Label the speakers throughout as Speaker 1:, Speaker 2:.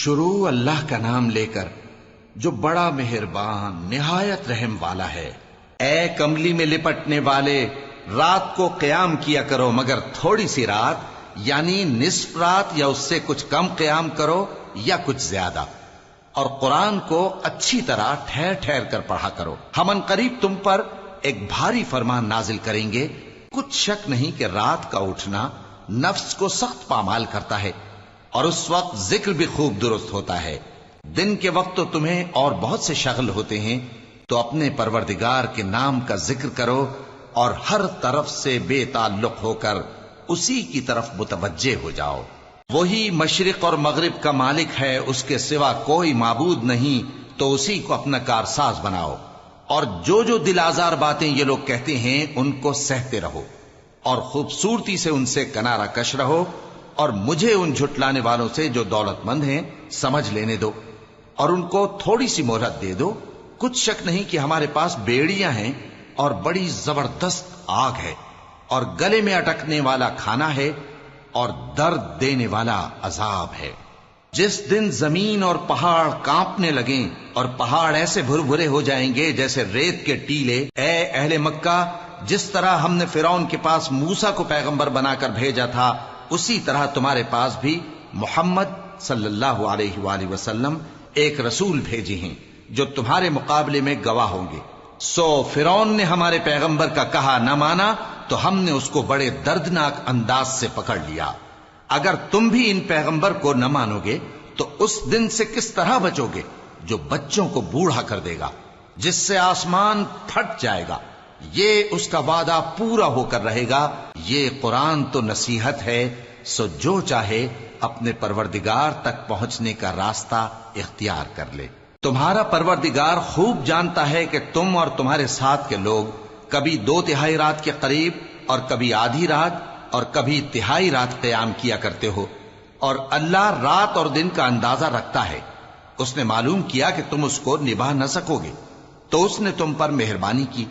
Speaker 1: شروع اللہ کا نام لے کر جو بڑا مہربان نہایت رحم والا ہے۔ اے کملی میں لپٹنے والے، رات کو قیام کیا کرو مگر تھوڑی سی رات، یعنی نصف رات یا اس سے کچھ کم قیام کرو یا کچھ زیادہ، اور قرآن کو اچھی طرح ٹھہر ٹھہر کر پڑھا کرو۔ ہم ان قریب تم پر ایک بھاری فرمان نازل کریں گے۔ کچھ شک نہیں کہ رات کا اٹھنا نفس کو سخت پامال کرتا ہے، اور اس وقت ذکر بھی خوب درست ہوتا ہے۔ دن کے وقت تو تمہیں اور بہت سے شغل ہوتے ہیں، تو اپنے پروردگار کے نام کا ذکر کرو اور ہر طرف سے بے تعلق ہو کر اسی کی طرف متوجہ ہو جاؤ۔ وہی مشرق اور مغرب کا مالک ہے، اس کے سوا کوئی معبود نہیں، تو اسی کو اپنا کارساز بناؤ۔ اور جو جو دل آزار باتیں یہ لوگ کہتے ہیں ان کو سہتے رہو، اور خوبصورتی سے ان سے کنارہ کش رہو، اور مجھے ان جھٹلانے والوں سے جو دولت مند ہیں سمجھ لینے دو، اور ان کو تھوڑی سی مہلت دے دو۔ کچھ شک نہیں کہ ہمارے پاس بیڑیاں ہیں اور بڑی زبردست آگ ہے، اور گلے میں اٹکنے والا کھانا ہے، اور درد دینے والا عذاب ہے۔ جس دن زمین اور پہاڑ کانپنے لگیں اور پہاڑ ایسے بھر بھرے ہو جائیں گے جیسے ریت کے ٹیلے، اے اہل مکہ، جس طرح ہم نے فرعون کے پاس موسیٰ کو پیغمبر بنا کر بھیجا تھا، اسی طرح تمہارے پاس بھی محمد صلی اللہ علیہ وآلہ وسلم ایک رسول بھیجے ہیں جو تمہارے مقابلے میں گواہ ہوں گے۔ سو فرعون نے ہمارے پیغمبر کا کہا نہ مانا، تو ہم نے اس کو بڑے دردناک انداز سے پکڑ لیا۔ اگر تم بھی ان پیغمبر کو نہ مانو گے تو اس دن سے کس طرح بچو گے جو بچوں کو بوڑھا کر دے گا، جس سے آسمان پھٹ جائے گا۔ یہ اس کا وعدہ پورا ہو کر رہے گا۔ یہ قرآن تو نصیحت ہے، سو جو چاہے اپنے پروردگار تک پہنچنے کا راستہ اختیار کر لے۔ تمہارا پروردگار خوب جانتا ہے کہ تم اور تمہارے ساتھ کے لوگ کبھی 2/3 رات کے قریب اور کبھی آدھی رات اور کبھی تہائی رات قیام کیا کرتے ہو، اور اللہ رات اور دن کا اندازہ رکھتا ہے۔ اس نے معلوم کیا کہ تم اس کو نبھا نہ سکو گے، تو اس نے تم پر مہربانی کی،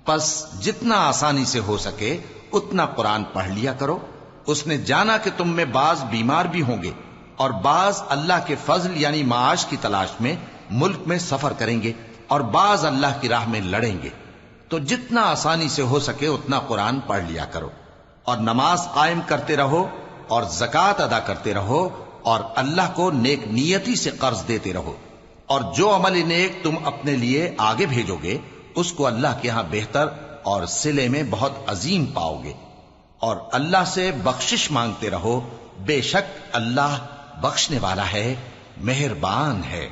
Speaker 1: پس جتنا آسانی سے ہو سکے اتنا قرآن پڑھ لیا کرو۔ اس نے جانا کہ تم میں بعض بیمار بھی ہوں گے، اور بعض اللہ کے فضل یعنی معاش کی تلاش میں ملک میں سفر کریں گے، اور بعض اللہ کی راہ میں لڑیں گے، تو جتنا آسانی سے ہو سکے اتنا قرآن پڑھ لیا کرو، اور نماز قائم کرتے رہو، اور زکوٰۃ ادا کرتے رہو، اور اللہ کو نیک نیتی سے قرض دیتے رہو، اور جو عمل نیک تم اپنے لیے آگے بھیجو گے اس کو اللہ کے ہاں بہتر اور صلے میں بہت عظیم پاؤ گے، اور اللہ سے بخشش مانگتے رہو، بے شک اللہ بخشنے والا ہے، مہربان ہے۔